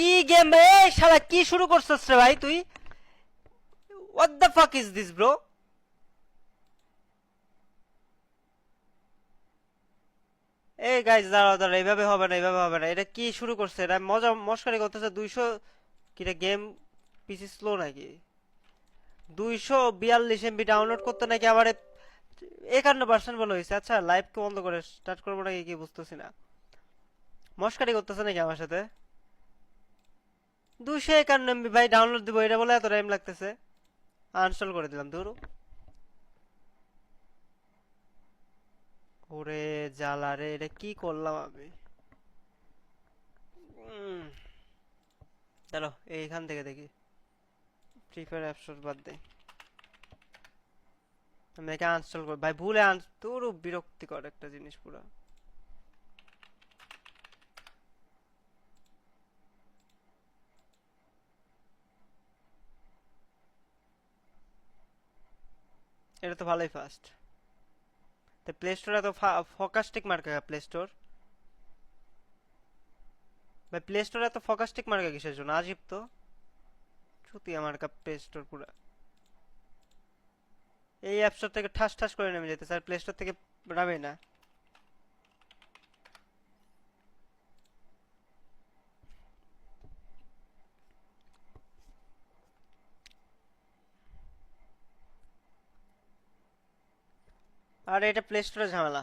কি গেম রে শালা, কি শুরু করছিস রে ভাই তুই? What the fuck is this bro? এই গাইস দাঁড়াও দাঁড়াও, এইভাবে হবে না, এইভাবে হবে না। এটা কি শুরু করছে? এটা মজা মস্কারি করতেছে। 200 কিটা গেম পিসি স্লো নাকি? 242 MB ডাউনলোড করতে নাকি আবার 51% বলে হয়েছে। আচ্ছা লাইভকে বন্ধ করে স্টার্ট করবো নাকি কি বুঝতেছি না। মস্কারি করতেছে নাকি আমার সাথে? 251 MB ভাই ডাউনলোড দিব, এটা বলে এত টাইম লাগতেছে। আনস্টল করে দিলাম দূর। ওরে জ্বালা রে, এটা কি করলাম আমি? উম, চলো এইখান থেকে দেখি। ফ্রি ফায়ার অ্যাপ স্টোর বাদ দেই, আমি একে আনস্টল করি ভাই, ভুলে তোর বিরক্তিকর একটা জিনিস পুরো। এটা তো ভালোই ফাস্ট। তো প্লে স্টোর এত ফোকাস্টিক মার্কা প্লে স্টোর? ভাই প্লে স্টোর এত ফোকাস্টিক মার্কা কিসের জন্য? আজীব তো। সত্যি আমার প্লে স্টোর পুরো এই অ্যাপ স্টোর থেকে ঠাস ঠাস করে নেমে যেতে স্যার, প্লে স্টোর থেকে নামে না। আর এটা প্লে স্টোরে ঝামেলা।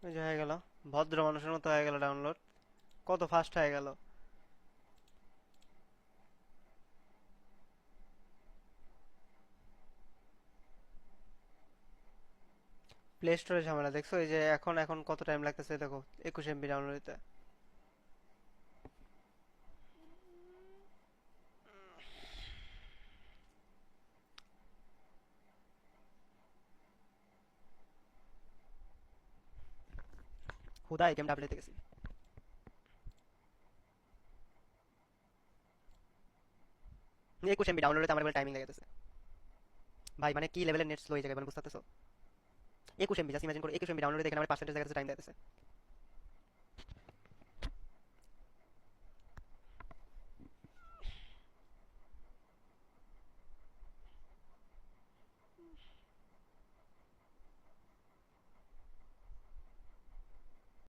এই যে হয়ে গেল, ভদ্র মানুষের মতো হয়ে গেল ডাউনলোড। কত ফাস্ট হয়ে গেল। প্লে স্টোরে ঝামেলা দেখছো? এই যে এখন এখন কত টাইম লাগতেছে দেখো, 21 MB ডাউনলোড দিতে। হুদাই গেম ডাবলেতে গেছি। 21 MB ডাউনলোডে আমার টাইমিং লেগেছে ভাই, মানে কি লেভেলের নেট স্লো এই জায়গায়, মানে বুঝতে পারতেছো? 21 MB জাস্ট ইমাজিন করো, 21 MB ডাউনলোডে দেখেন আমার পার্সেন্টেজ দেখাচ্ছে, টাইম দেখাচ্ছে।